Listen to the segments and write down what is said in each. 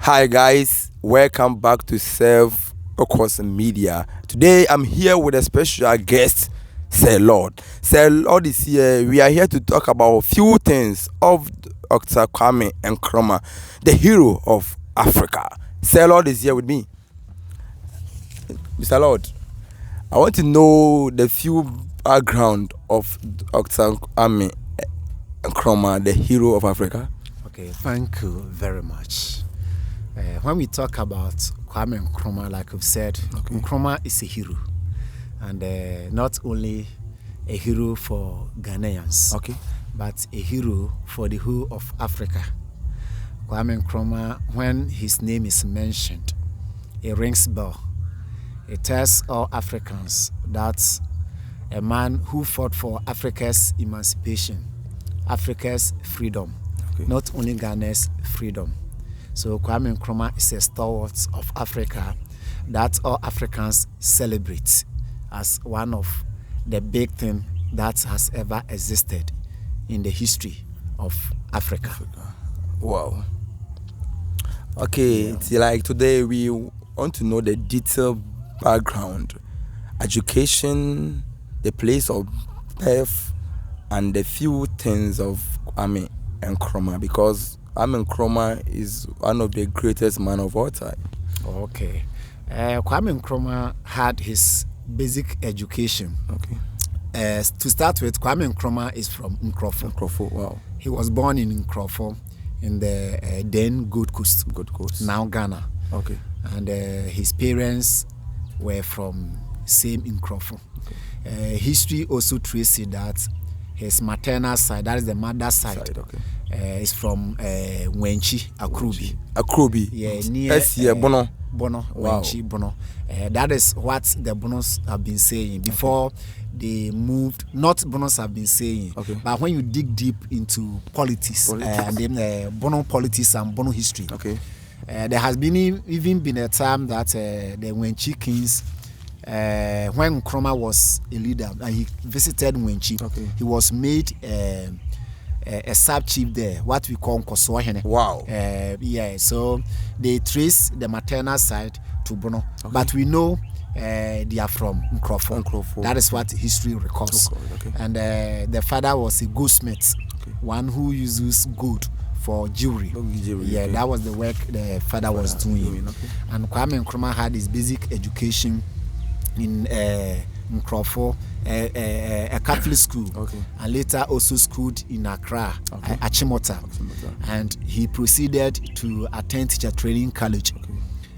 Hi guys, welcome back to Self Focus Media. Today I'm here with a special guest, Sir Lord. Sir Lord is here. We are here to talk about a few things of Dr. Kwame Nkrumah, the hero of Africa. Sir Lord is here with me. Mr. Lord, I want to know the few background of Dr. Kwame Nkrumah, the hero of Africa. Okay, thank you very much. When we talk about Kwame Nkrumah, like we've said, Nkrumah is a hero, and not only a hero for Ghanaians, but a hero for the whole of Africa. Kwame Nkrumah, when his name is mentioned, it rings bell. It tells all Africans that a man who fought for Africa's emancipation, Africa's freedom, not only Ghana's freedom. So Kwame Nkrumah is a stalwart of Africa that all Africans celebrate as one of the big things that has ever existed in the history of Africa. Wow. Okay, it's like today we want to know the detailed background, education, the place of birth, and the few things of Kwame Nkrumah, because Kwame Nkrumah is one of the greatest men of all time. Okay. Kwame Nkrumah had his basic education. To start with, Kwame Nkrumah is from Nkrofo. Nkrofo, wow. He was born in Nkrofo in the then Gold Coast, now Ghana. Okay. And his parents were from same Nkrofo. History also traces that his maternal side, that is the mother's side, is from Wenchi, Akrubi. Akrubi? Yeah, near Bono. Bono, Wow. Wenchi, Bono. That is what the Bonos have been saying before they moved. Not Bonos have been saying, but when you dig deep into politics. Bono politics and Bono history, there has been even been a time that the Wenchi kings, when Nkrumah was a leader and he visited Wenchi, he was made a sub-chief there, what we call Nkoswahene. Wow. So they trace the maternal side to Bono, but we know they are from Nkrofo. That is what history records. And the father was a goldsmith, one who uses gold for jewelry. That was the work the father was doing. And Kwame Nkrumah had his basic education in Nkrofo, a Catholic school, and later also schooled in Accra, Achimota. And he proceeded to attend teacher training college.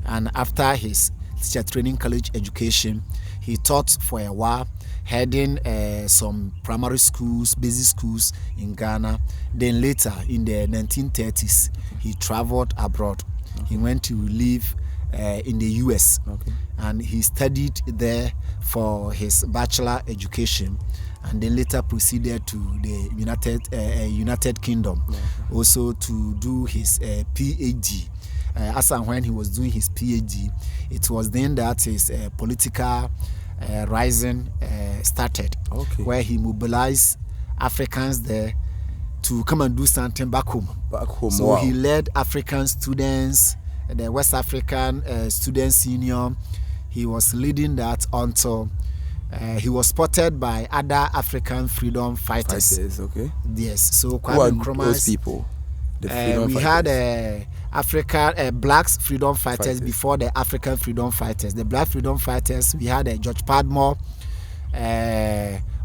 And after his teacher training college education, he taught for a while, heading some primary schools, basic schools in Ghana. Then later, in the 1930s, he traveled abroad. He went to live in the US, and he studied there for his bachelor education, and then later proceeded to the United Kingdom, also to do his PhD. As and when he was doing his PhD, it was then that his political rising started, where he mobilized Africans there to come and do something back home. So he led African students, the West African Students Union. He was leading that until he was spotted by other African freedom fighters. Yes. So Kwame Nkrumah, those people? The freedom we fighters. had black freedom fighters before the African freedom fighters. The black freedom fighters, we had George Padmore,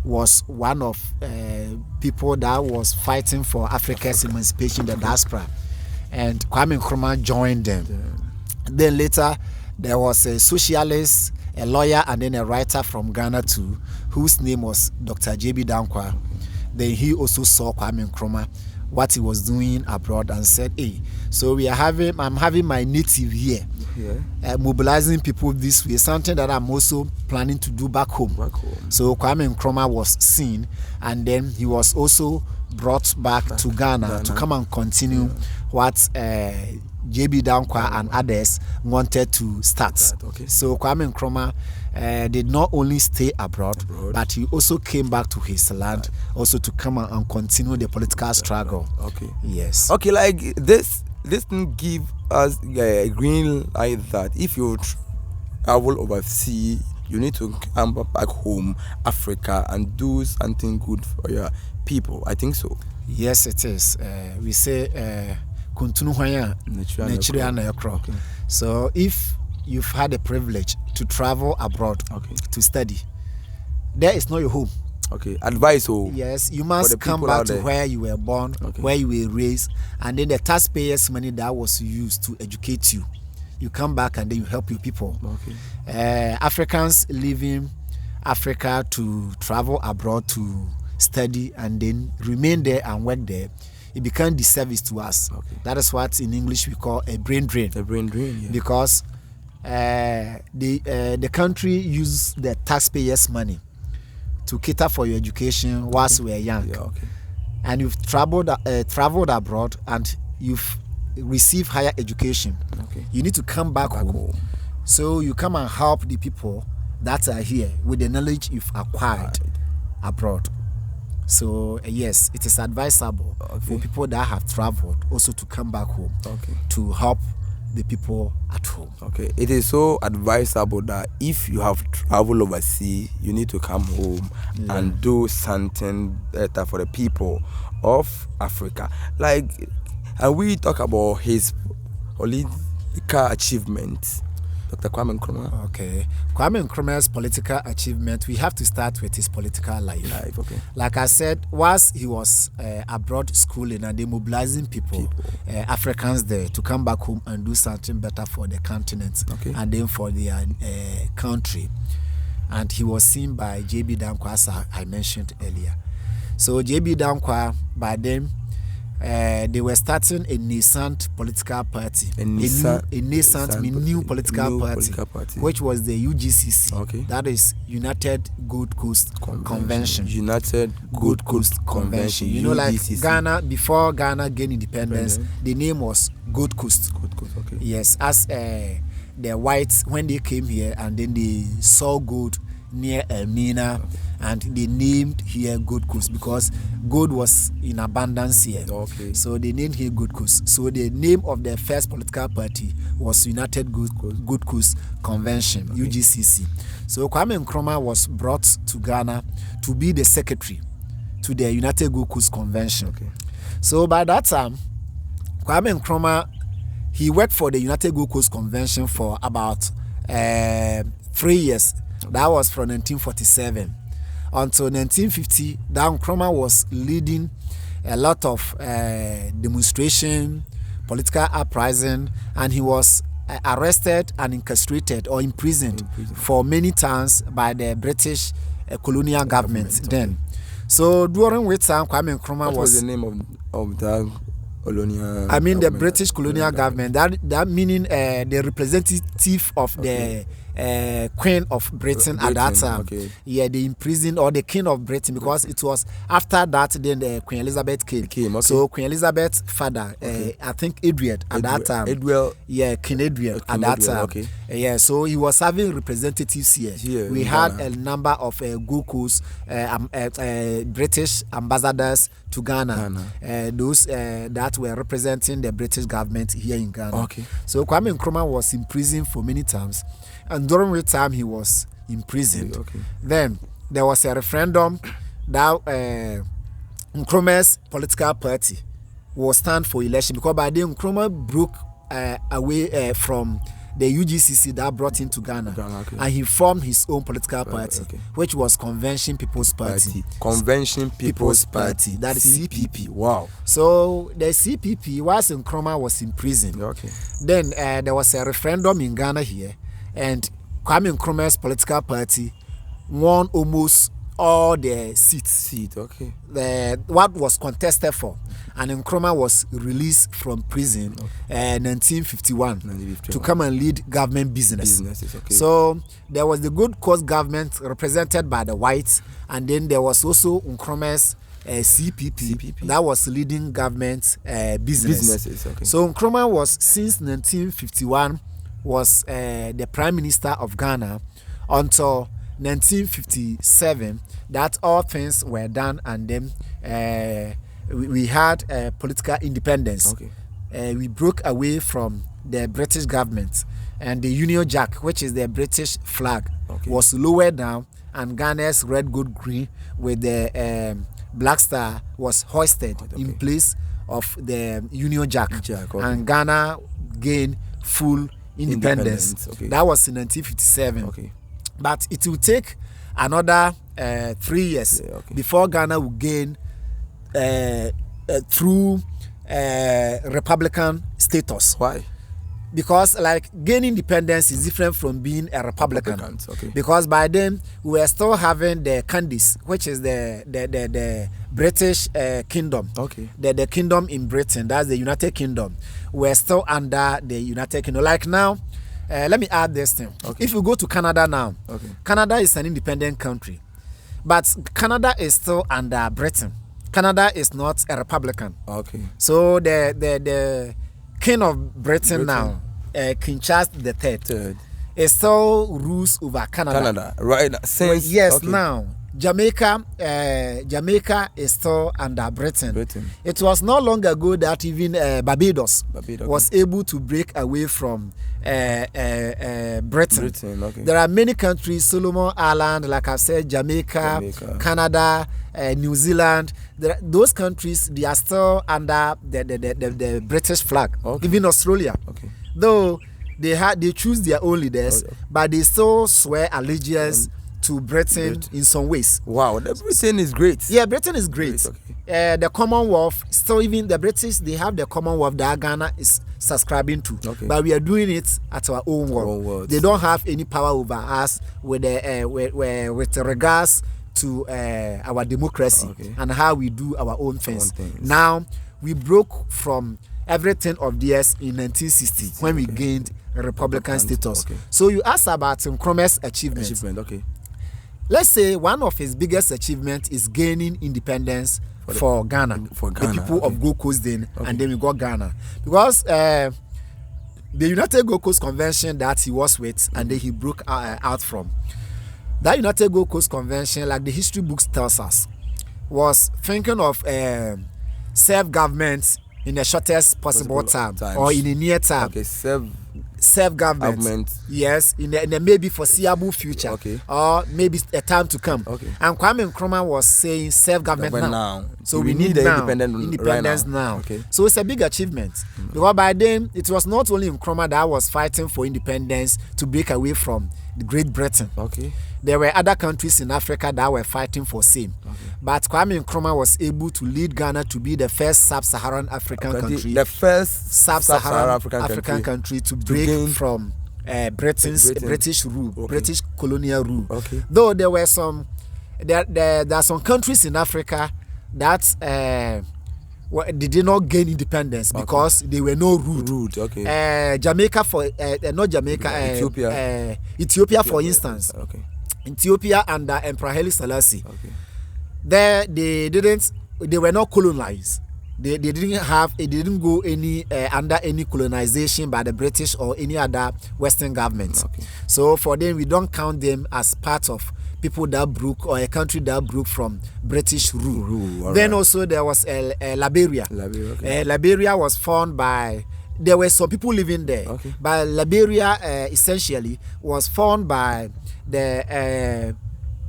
was one of people that was fighting for Africa's emancipation, the diaspora. And Kwame Nkrumah joined them. Then later, there was a socialist, a lawyer, and then a writer from Ghana too, whose name was Dr. J.B. Dankwa. Then he also saw Kwame Nkrumah, what he was doing abroad, and said, "Hey, so I'm having my native here, mobilizing people this way, something that I'm also planning to do back home." So Kwame Nkrumah was seen, and then he was also brought back to Ghana to come and continue what J.B. Dankwa and others wanted to start. So Kwame Nkrumah did not only stay abroad, but he also came back to his land also to come and continue the political struggle. Yes. Okay, like this this thing give us a green light that if you travel overseas, you need to come back home, Africa, and do something good for your people. I think so. Yes, it is. We say kuntunu hwanya natural na yakro. So if you've had a privilege to travel abroad to study, there is not your home. Okay, advice. Yes, you must come back to where you were born, where you were raised, and then the taxpayers' money that was used to educate you. You come back and then you help your people. Africans leaving Africa to travel abroad to study and then remain there and work there, it becomes disservice to us. That is what in English we call a brain drain. A brain drain, yeah. Because the country uses the taxpayers' money to cater for your education whilst we are young. And you've traveled abroad and you've received higher education. You need to come back home. So you come and help the people that are here with the knowledge you've acquired abroad. So yes, it is advisable for people that have traveled also to come back home to help the people at home. It is so advisable that if you have traveled overseas, you need to come home and do something better for the people of Africa. Like, and we talk about his political achievements. Dr. Kwame Nkrumah. Kwame Nkrumah's political achievement, we have to start with his political life. Like I said, whilst he was abroad schooling and they mobilizing people, Africans there, to come back home and do something better for the continent and then for their country. And he was seen by J.B. Danquah, as I mentioned earlier. So J.B. Danquah, by then, they were starting a nascent political party, a new political party, which was the UGCC. That is United Gold Coast Convention. United Gold Coast Convention. You know, like Ghana, before Ghana gained independence, the name was Gold Coast. Yes, as the whites, when they came here and then they saw gold near Elmina, and they named here Gold Coast because gold was in abundance here. So they named here Gold Coast. So the name of the first political party was United Gold Coast Convention, UGCC. So Kwame Nkrumah was brought to Ghana to be the secretary to the United Gold Coast Convention. So by that time, Kwame Nkrumah, he worked for the United Gold Coast Convention for about 3 years. That was from 1947 until 1950. That Nkrumah was leading a lot of demonstration, political uprising, and he was arrested and incarcerated or imprisoned for many times by the British colonial government then. So during which time Kwame Nkrumah what was the name of that colonial? I mean the British colonial government. That meaning the representative of the Queen of Britain at that time. Yeah, they imprisoned, or the King of Britain, because it was after that then the Queen Elizabeth came. So Queen Elizabeth's father, I think Edward at that time. King Edward at that time. Yeah, so he was having representatives here. We had a number of Gold Coast British ambassadors to Ghana. Those that were representing the British government here in Ghana. So Kwame Nkrumah was in prison for many times. And during which time he was imprisoned. Then there was a referendum that Nkrumah's political party will stand for election, because by then Nkrumah broke away from the UGCC that brought him to Ghana, and he formed his own political party, which was Convention People's Party. Convention People's Party. That is CPP. Wow. So the CPP, whilst Nkrumah was in prison, then there was a referendum in Ghana here, and Kwame Nkrumah's political party won almost all the seats. What was contested for, and Nkrumah was released from prison 1951 to come and lead government business. So there was the Gold Coast government represented by the whites, and then there was also Nkrumah's CPP that was leading government businesses. So Nkrumah was, since 1951, was the Prime Minister of Ghana until 1957, that all things were done, and then we had political independence. we broke away from the British government, and the Union Jack, which is the British flag, was lowered down, and Ghana's red, gold, green with the black star was hoisted in place of the Union Jack, and Ghana gained full independence. That was in 1957. But it will take another 3 years before Ghana will gain through Republican status. Why? Because like gaining independence is different from being a Republican. Because by then we were still having the Candies, which is the British kingdom. The kingdom in Britain, that's the United Kingdom. We're still under the United Kingdom. Like now, let me add this thing. If you go to Canada now, Canada is an independent country, but Canada is still under Britain. Canada is not a Republican. So the King of Britain now, King Charles III, is still rules over Canada. Right? Since, yes, now Jamaica is still under Britain. It was not long ago that even Barbados was able to break away from Britain. There are many countries, Solomon Island, like I said, Jamaica. Canada, New Zealand. Those countries, they are still under the British flag. Even Australia, though they choose their own leaders, but they still swear allegiance to Britain in some ways. Wow, Britain is great. Yeah, Britain is great. The Commonwealth, still even the British, they have the Commonwealth that Ghana is subscribing to. But we are doing it at our own world. They don't have any power over us with regards to our democracy and how we do our own things. Now, we broke from everything of theirs in 1960 when we gained a Republican status. So you asked about Nkrumah's achievement. Let's say one of his biggest achievements is gaining independence for Ghana, the people of Gold Coast then, and then we got Ghana. Because the United Gold Coast Convention that he was with, and then he broke out from, that United Gold Coast Convention, like the history books tells us, was thinking of self-government in the shortest possible time, or in a near time. Self-government. Yes, in the maybe foreseeable future, or maybe a time to come. And Kwame Nkrumah was saying self-government now. So we need the independence now. So it's a big achievement. Because by then, it was not only Nkrumah that was fighting for independence to break away from Great Britain. There were other countries in Africa that were fighting for same. But Kwame Nkrumah was able to lead Ghana to be the first sub-Saharan African country. The first sub-Saharan African country to break from British rule, British colonial rule. Though there were some, there are some countries in Africa that they did not gain independence because they were no ruled. Jamaica not Jamaica. Ethiopia, for instance. Ethiopia under Emperor Haile Selassie. There they were not colonized. They didn't go any under any colonization by the British or any other Western government. So for them, we don't count them as part of people that broke, or a country that broke from British rule. Then also there was Liberia. Liberia was formed by, there were some people living there, but Liberia essentially was formed by the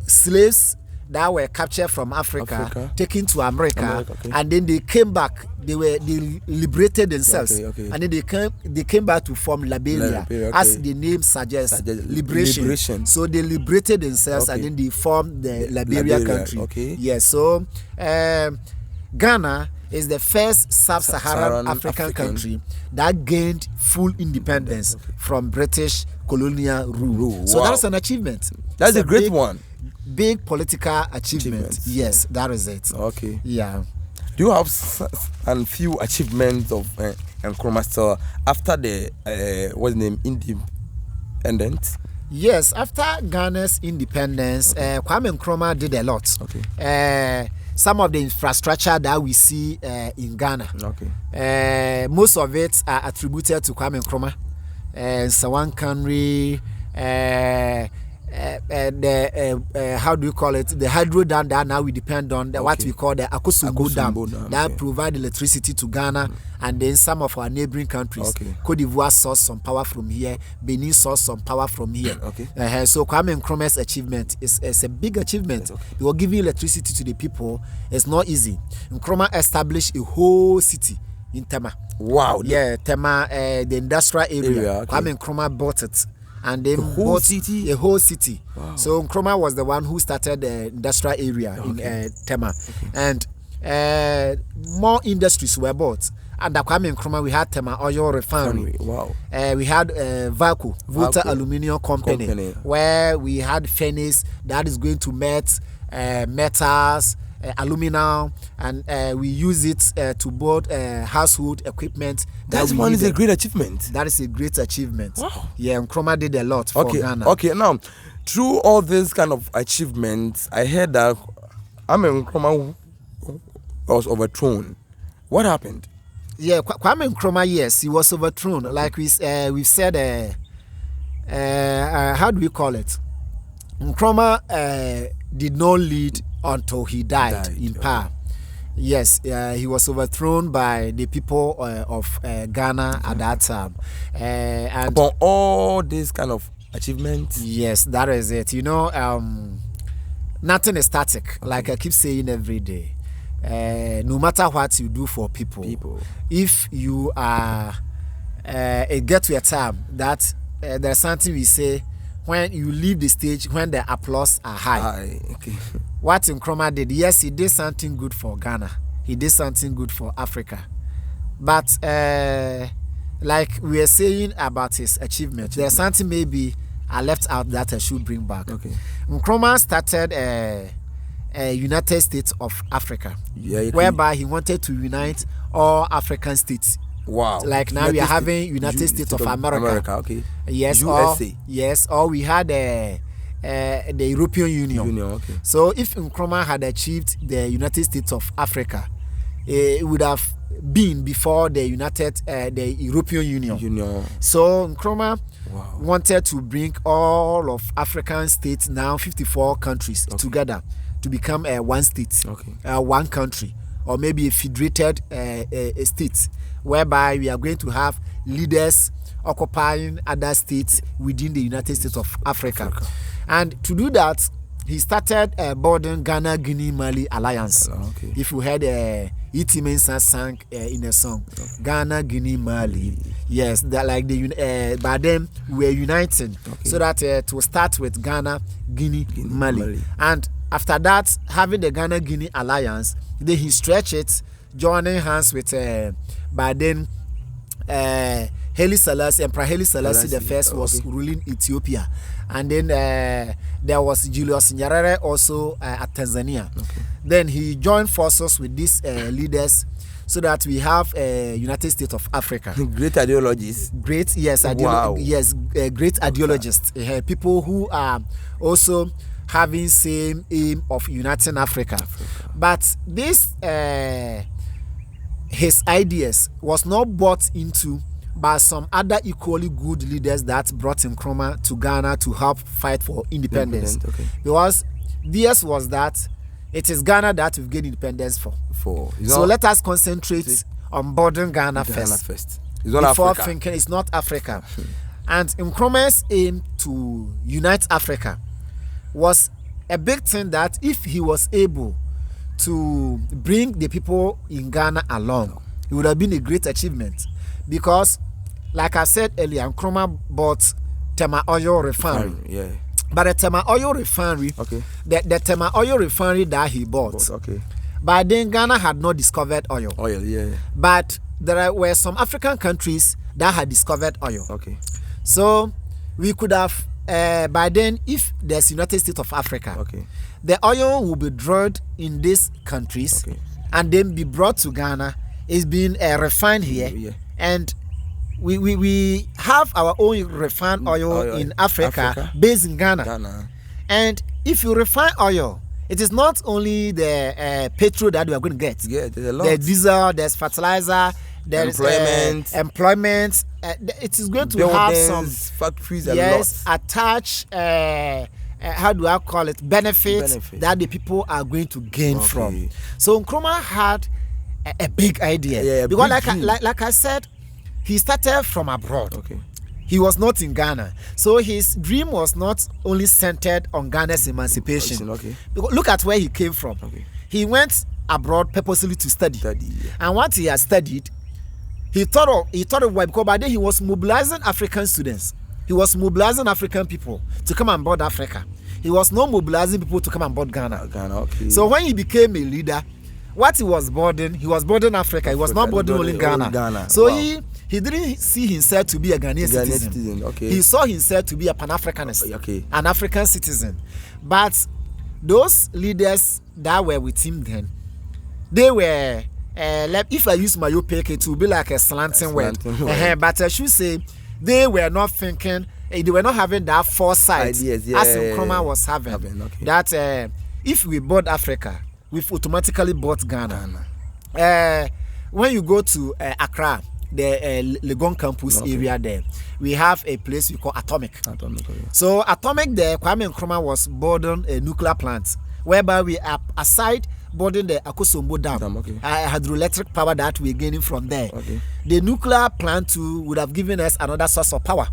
slaves that were captured from Africa. Taken to America. And then they came back. They liberated themselves, and then they came back to form Liberia, as the name suggests, liberation. So they liberated themselves, and then they formed the Liberia country. Yes, so Ghana is the first sub-Saharan African country that gained full independence from British colonial rule. So that's an achievement. That's a great one. Big political achievement. Yes, that is it. Yeah. Do you have a few achievements of Nkrumah still after the what's the name, independence? Yes, after Ghana's independence, Kwame Nkrumah did a lot. Some of the infrastructure that we see in Ghana, most of it are attributed to Kwame Nkrumah. Sawan Kanri, how do you call it, the hydro dam that now we depend on, what we call the Akosombo dam that provide electricity to Ghana and then some of our neighboring countries. Cote d'Ivoire source some power from here, Benin source some power from here. So Kwame Nkrumah's achievement is a big achievement. He will give electricity to the people. It's not easy. Nkrumah established a whole city in Tema. Wow. Yeah, Tema, the industrial area. Kwame Nkrumah bought it. And they bought the whole city. Wow. So Nkrumah was the one who started the industrial area in Tema. And more industries were bought. Under Kwame Nkrumah, we had Tema Oil Refinery. Wow. We had Volta Aluminium Company, where we had furnace that is going to melt metals, aluminum, and we use it to build household equipment. That one is a great achievement. That is a great achievement. Wow. Yeah, Nkrumah did a lot for Ghana. Okay, now, through all these kind of achievements, I heard that Nkrumah was overthrown. What happened? Yeah, Kwame Nkrumah, yes, he was overthrown. Like we've said, how do we call it? Nkrumah did not lead until he died in power. Yes, he was overthrown by the people of Ghana at that time. And upon all these kind of achievements? Yes, that is it. You know, nothing is static, like I keep saying every day. No matter what you do for people. If you are, it gets to a time that there's something we say, when you leave the stage, when the applause are high. What Nkrumah did, yes, he did something good for Ghana. He did something good for Africa. But like we are saying about his achievement, there's something maybe I left out that I should bring back. Nkrumah started United States of Africa, whereby he wanted to unite all African states. Wow. Like now we are having United States of America. Yes, USA. Or we had the European Union. So if Nkrumah had achieved the United States of Africa, it would have been before the European Union. So Nkrumah wanted to bring all of African states, now 54 countries, together to become one state, one country, or maybe a federated state, whereby we are going to have leaders occupying other states within the United States of Africa. And to do that, he started building Ghana, Guinea, Mali alliance. If you heard E.T. Mensah sang in a song, Ghana, Guinea, Mali. Yes, that like by then we were uniting so that to start with Ghana, Guinea, Mali. And after that, having the Ghana, Guinea alliance, then he stretched it, joining hands with by then Haile Selassie, Emperor Haile Selassie the first was ruling Ethiopia, and then there was Julius Nyerere also at Tanzania. Then he joined forces with these leaders, so that we have United States of Africa. Great ideologies. Great, yes, great ideologists. People who are also having same aim of uniting Africa. But this his ideas was not bought into by some other equally good leaders that brought Nkrumah to Ghana to help fight for independence. Because theirs was that it is Ghana that we've gained independence for. So let us concentrate on building Ghana first. It's not before Africa. Thinking it's not Africa. And Nkrumah's aim to unite Africa was a big thing, that if he was able to bring the people in Ghana along, it would have been a great achievement. Because, like I said earlier, Nkrumah bought Tema Oil Refinery. But the Tema Oil Refinery, the Tema Oil Refinery that he bought, by then Ghana had not discovered oil. But there were some African countries that had discovered oil. So we could have, by then, if there's United States of Africa, the oil will be drilled in these countries and then be brought to Ghana. It's been refined here, and we have our own refined oil in Africa based in Ghana. And if you refine oil, it is not only the petrol that we are going to get. There's a lot. There's diesel, there's fertilizer, there's employment. It is going to have some factories. Attach how do I call it, benefits that the people are going to gain from. So Nkrumah had a big idea, because like I said, he started from abroad. He was not in Ghana, so his dream was not only centered on Ghana's emancipation. Because look at where he came from. He went abroad purposely to study. And once he had studied, he thought of why, because by then he was mobilizing African students. He was mobilizing African people to come on board Africa. He was not mobilizing people to come on board Ghana. So when he became a leader, what he was boarding Africa. He was not boarding only Ghana. So he didn't see himself to be a Ghanaian citizen. He saw himself to be a Pan-Africanist, an African citizen. But those leaders that were with him then, they were, if I use my opaque, it would be like a slanting word. But I should say, they were not thinking, they were not having that foresight as Nkrumah was having. That if we bought Africa, we've automatically bought Ghana. When you go to Accra, the Legon campus area there, we have a place we call Atomic. So Atomic there, Kwame Nkrumah was building a nuclear plant, whereby we are aside building the Akosombo Dam, hydroelectric power that we're gaining from there. The nuclear plant too would have given us another source of power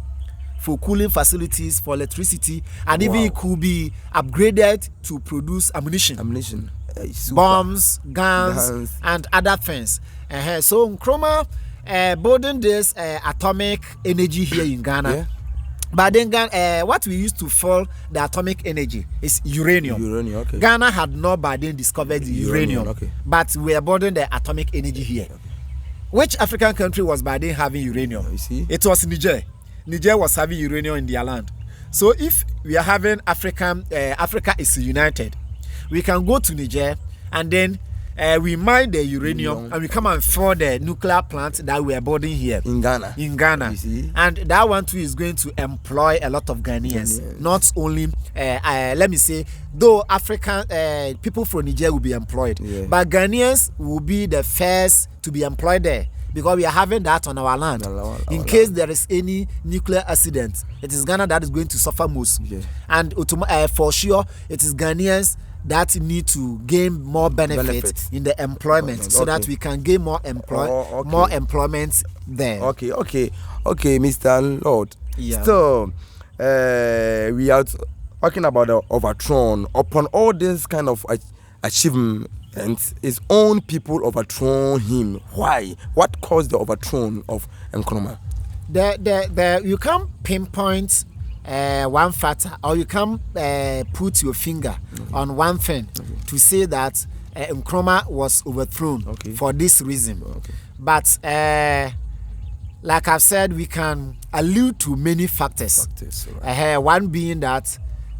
for cooling facilities, for electricity, and even it could be upgraded to produce ammunition. Bombs, guns, and other things. So Nkrumah building this atomic energy here in Ghana. But then what we used to fuel the atomic energy is uranium. Ghana had not by then discovered the uranium. But we are building the atomic energy here. Which African country was by then having uranium? It was Niger. Niger was having uranium in their land. So if we are having Africa is united, we can go to Niger and then we mine the uranium and we come and fill the nuclear plant that we are building here in Ghana. And that one too is going to employ a lot of Ghanaians. Not only, let me say, though African people from Niger will be employed, but Ghanaians will be the first to be employed there, because we are having that on our land. In case there is any nuclear accident, it is Ghana that is going to suffer most. And for sure, it is Ghanaians that need to gain more benefits in the employment, so that we can gain more employment there. Okay, Mr. Lord. So we are talking about the overthrown. Upon all this kind of achievement, his own people overthrown him. Why? What caused the overthrow of Nkrumah? You can't pinpoint one factor, or you can't put your finger on one thing to say that Nkrumah was overthrown for this reason. But like I've said, we can allude to many factors. One being that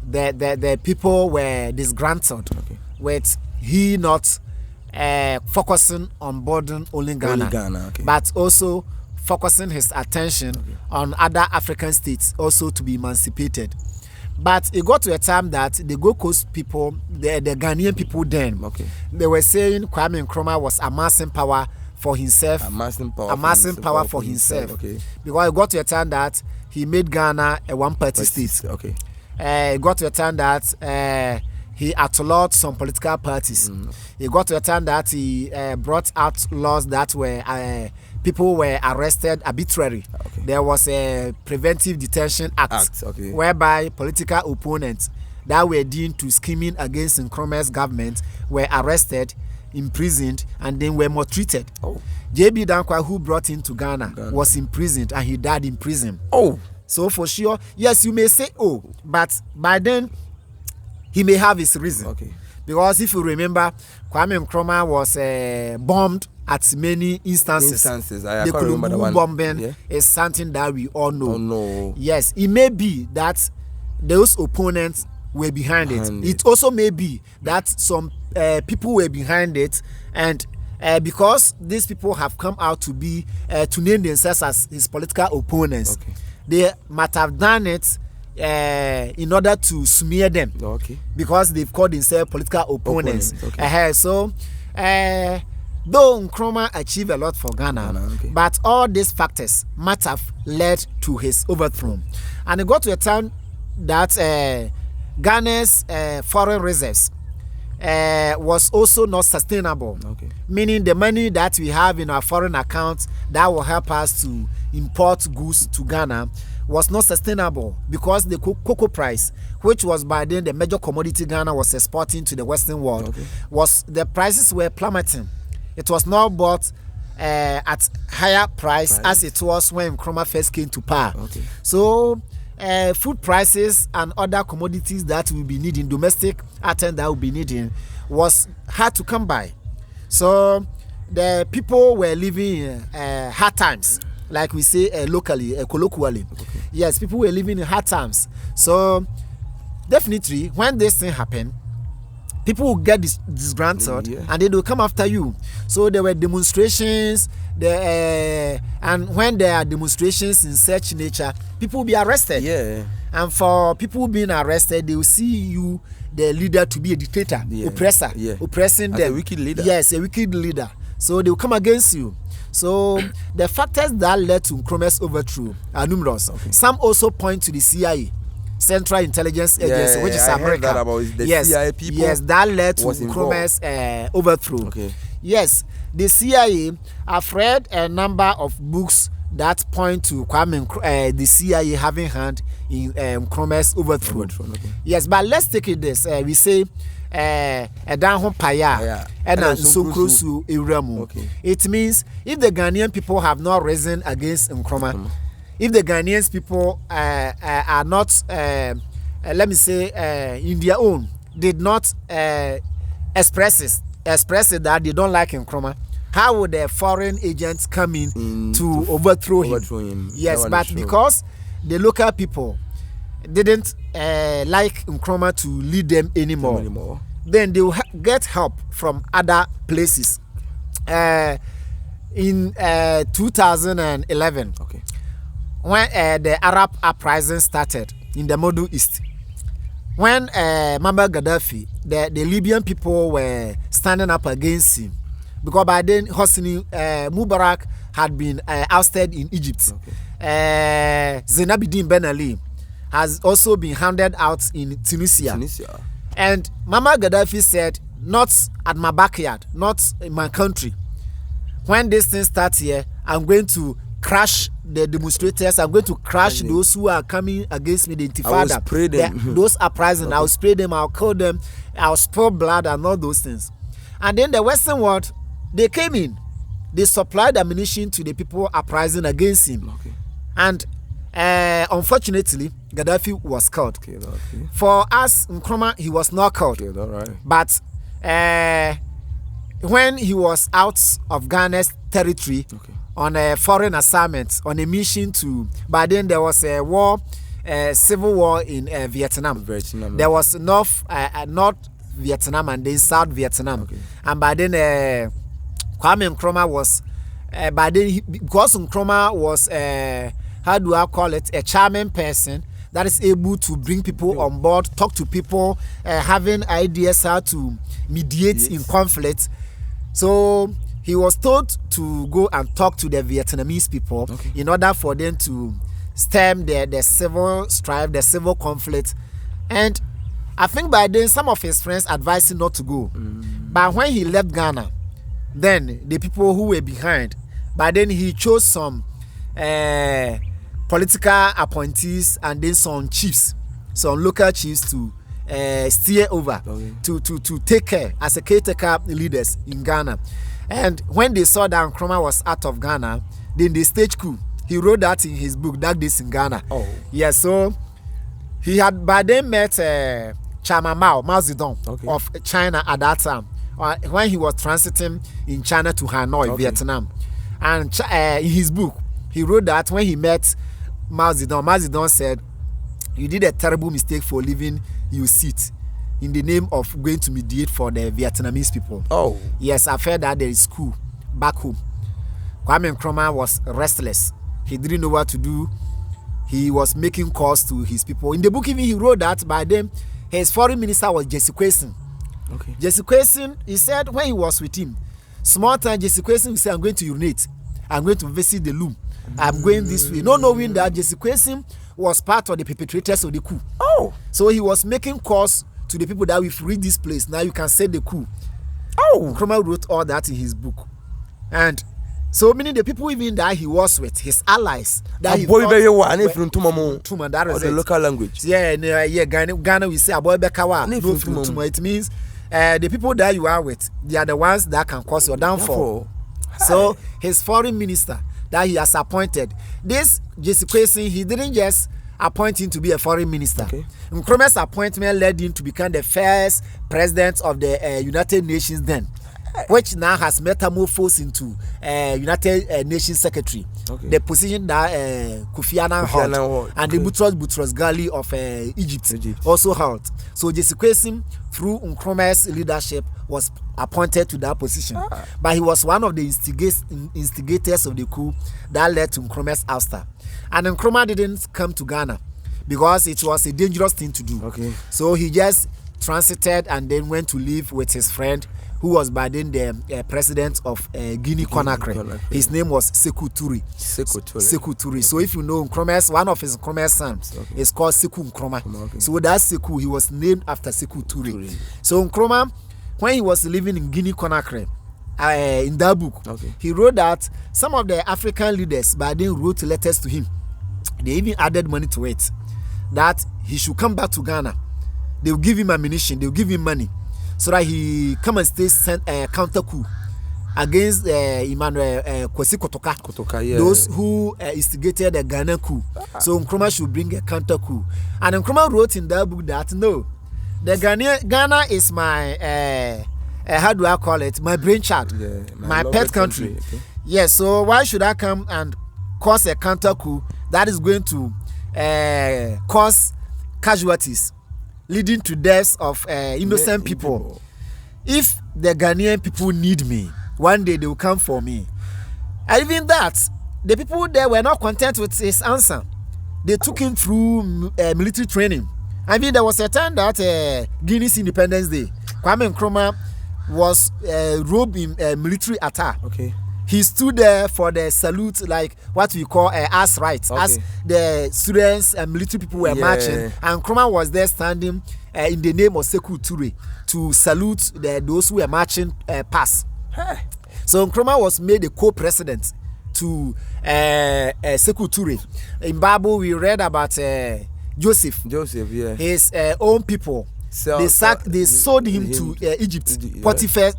the people were disgruntled with he not focusing on boarding only Ghana, but also focusing his attention on other African states also to be emancipated. But it got to a time that the Gold Coast people, the Ghanaian people then, they were saying Kwame Nkrumah was amassing power for himself. Amassing power for himself. Because it got to a time that he made Ghana a one-party state. It got to a time that he outlawed some political parties. It got to a time that he brought out laws that were people were arrested arbitrarily. There was a preventive detention act whereby political opponents that were deemed to scheming against Nkrumah's government were arrested, imprisoned, and then were maltreated. J.B. Dankwa, who brought him to Ghana, was imprisoned and he died in prison. So for sure, yes, you may say, but by then he may have his reason. Because if you remember, Kwame Nkrumah was bombed at many instances. The Kulubu bombing is something that we all know. Yes, it may be that those opponents were behind it. It also may be that some people were behind it, and because these people have come out to be to name themselves as his political opponents, they might have done it in order to smear them, because they've called themselves political opponents. So though Nkrumah achieved a lot for Ghana, but all these factors might have led to his overthrow. And it got to a time that Ghana's foreign reserves was also not sustainable. Meaning the money that we have in our foreign accounts that will help us to import goods to Ghana was not sustainable because the cocoa price, which was by then the major commodity Ghana was exporting to the Western world, was the prices were plummeting. It was not bought at higher price as it was when Nkrumah first came to power. So food prices and other commodities that will be needing, domestic items that will be needing, was hard to come by. So the people were living in hard times, like we say locally, colloquially. Yes, people were living in hard times. So definitely, when this thing happened, people will get disgruntled and they will come after you. So there were demonstrations, and when there are demonstrations in such nature, people will be arrested. And for people being arrested, they will see you, the leader, to be a dictator, oppressor, oppressing them. A wicked leader. Yes, a wicked leader. So they will come against you. So the factors that led to Nkrumah's overthrow are numerous. Some also point to the CIA, Central Intelligence Agency, which is I America. heard that about the CIA people. Yes, that led to Nkrumah's overthrow. Yes, the CIA. I've read a number of books that point to the CIA having hand in Nkrumah's overthrow. Yes, but let's take it this. We say Edanho Paya and Sokrosu Iramu. It means if the Ghanaian people have not risen against Nkrumah, if the Ghanaian people are not, let me say, in their own, did not express it that they don't like Nkrumah, how would the foreign agents come in to overthrow him? Yes, but because the local people didn't like Nkrumah to lead them anymore, then they will get help from other places. In 2011, when the Arab uprising started in the Middle East, when Muammar Gaddafi, the Libyan people were standing up against him, because by then Hosni Mubarak had been ousted in Egypt. Zine Ben Ali has also been handed out in Tunisia. And Muammar Gaddafi said, not at my backyard, not in my country. When this thing starts here, I'm going to crush the demonstrators. I'm going to crush those who are coming against me, the Intifada. I will spray them. Those uprising, I'll spray them, I'll kill them, I'll spill blood and all those things. And then the Western world, they came in. They supplied ammunition to the people uprising against him. And unfortunately, Gaddafi was killed. For us, Nkrumah, he was not killed. But when he was out of Ghana's territory on a foreign assignment, on a mission to, but then there was a war, civil war in Vietnam. There was North Vietnam and then South Vietnam. And by then Kwame Nkrumah was, because Nkrumah was, how do I call it, a charming person that is able to bring people on board, talk to people, having ideas how to mediate in conflict. So he was told to go and talk to the Vietnamese people in order for them to stem the civil strife, the civil conflict. And I think by then some of his friends advised him not to go. But when he left Ghana, then the people who were behind, but then he chose some political appointees and then some chiefs, some local chiefs to steer over, to take care as a caretaker leaders in Ghana. And when they saw that Nkrumah was out of Ghana, then they staged coup. He wrote that in his book, Dark Days in Ghana. Yes, so he had by then met Mao Zedong of China at that time, when he was transiting in China to Hanoi, Vietnam. And in his book, he wrote that when he met Mao Zedong said, "You did a terrible mistake for leaving your seat in the name of going to mediate for the Vietnamese people." Yes, I've heard that there is coup back home. Kwame Nkrumah was restless. He didn't know what to do. He was making calls to his people. In the book, even he wrote that by then his foreign minister was Jesse Kwesing. Jesse Kwesing, he said when he was with him, small time Jesse Kwesing would say, "I'm going to urinate. I'm going to visit the loom. I'm going this way." Not knowing that Jesse Kwesing was part of the perpetrators of the coup. Oh. So he was making calls to the people that we've read this place. Now you can set the coup. Oh. Nkrumah wrote all that in his book. And so meaning the people even that he was with, his allies, that he boy be wa na from Tuma, that is the local language. Yeah, Ghana we say aboy bekawa. No Tuma. It means the people that you are with, they are the ones that can cause your downfall. So his foreign minister that he has appointed, this Jesse Kwesi, he didn't just appoint him to be a foreign minister. Okay. Nkrumah's appointment led him to become the first president of the United Nations then, which now has metamorphosed into United Nations Secretary. Okay. The position that Kofi Annan held, and the Boutros Ghali of Egypt also held. So Jesse Kwesi, through Nkrumah's leadership, was appointed to that position. But he was one of the instigators of the coup that led to Nkrumah's ouster. And Nkrumah didn't come to Ghana because it was a dangerous thing to do. Okay. So he just transited and then went to live with his friend, who was by then the president of Guinea Conakry. His name was Sekou Touré. Sekou Touré. So if you know Nkrumah's, one of his Nkrumah's sons is called Sekou Nkrumah. Okay. So that Sekou, he was named after Sekou Touré. So Nkrumah, when he was living in Guinea Conakry, in that book, he wrote that some of the African leaders by then wrote letters to him. They even added money to it, that he should come back to Ghana. They will give him ammunition, they will give him money, so that he come and stage counter coup against Emmanuel Kwesi Kotoka, yeah. Those who instigated the Ghana coup. So Nkrumah should bring a counter coup. And Nkrumah wrote in that book that no, the Ghana is my how do I call it? My brainchild, my pet country. Okay. Yes, so why should I come and cause a counter coup that is going to cause casualties, leading to deaths of innocent people? If the Ghanaian people need me, one day they will come for me. And even that, the people there were not content with his answer. They took him through military training. I mean, there was a time that Guinea's Independence Day, Kwame Nkrumah was robed in military attire. Okay. He stood there for the salute, like what we call as rights, as the students and military people were marching. And Nkrumah was there standing in the name of Sekou Touré to salute those who were marching past. Hey. So Nkrumah was made a co-president to Sekou Touré. In Bible, we read about Joseph, yeah. His own people. They sold him to Egypt. Potiphar,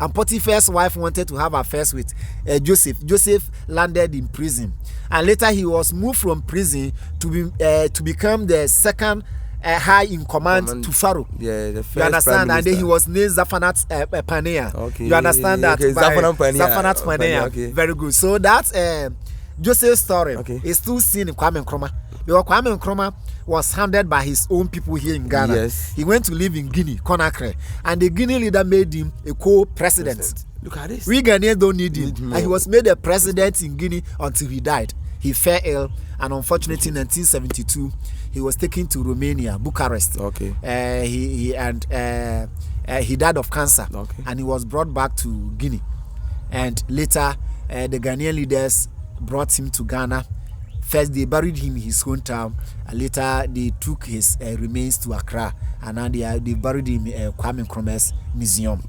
and Potiphar's wife wanted to have affairs with Joseph. Joseph landed in prison, and later he was moved from prison to become the second high in command to Pharaoh. Yeah, the first. You understand? And then he was named Zaphanat Paneah. Okay. You understand that? Okay. Zaphanat Paneah. Okay. Very good. So that Joseph's story is still seen in Kwame Nkrumah. Because Kwame Nkrumah was handled by his own people here in Ghana. Yes. He went to live in Guinea, Conakry, and the Guinea leader made him a co-president. Look at this. We Ghanaians don't need him. And he was made a president in Guinea until he died. He fell ill, and unfortunately in 1972, he was taken to Romania, Bucharest. Okay. He died of cancer. Okay. And he was brought back to Guinea. And later, the Ghanaian leaders brought him to Ghana. First, they buried him in his hometown, and later they took his remains to Accra, and now they buried him in Kwame Nkrumah's museum.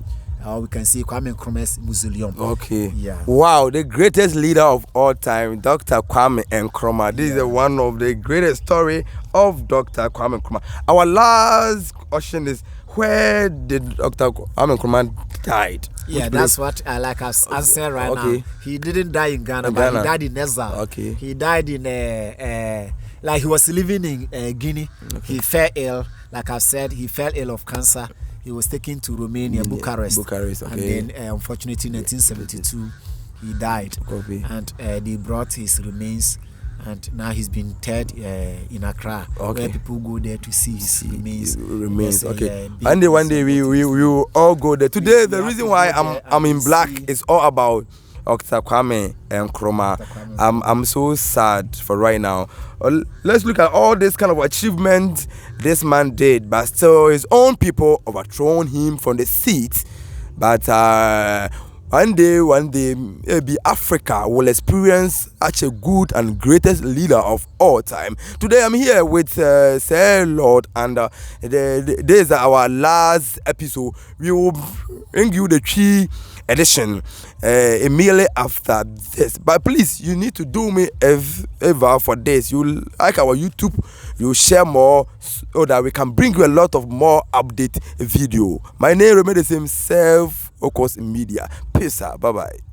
We can see Kwame Nkrumah's mausoleum. Okay. Yeah. Wow, the greatest leader of all time, Dr. Kwame Nkrumah. This is one of the greatest story of Dr. Kwame Nkrumah. Our last question is, where did Dr. Kwame Nkrumah died? Yeah, that's what I like us answer right now. He didn't die in Ghana, but he died in exile. Okay. He died in like he was living in Guinea. Okay. He fell ill. Like I said, he fell ill of cancer. He was taken to Romania, Bucharest. Okay. And then, unfortunately, in 1972, he died. Okay. And they brought his remains, and now he's been interred in Accra, where people go there to see his remains. Okay. And one day we will all go there. Today, the reason why I'm in black is all about Dr. Kwame Nkrumah. I'm so sad for right now. Let's look at all this kind of achievement this man did, but still his own people overthrown him from the seat. But one day, maybe Africa will experience such a good and greatest leader of all time. Today I'm here with Sir Lord, and this is our last episode. We will bring you the tree edition immediately after this, but please, you need to do me a favor for this. You like our YouTube, you share more so that we can bring you a lot of more update video. My name remains the same, Self Focus Media. Peace out, bye bye.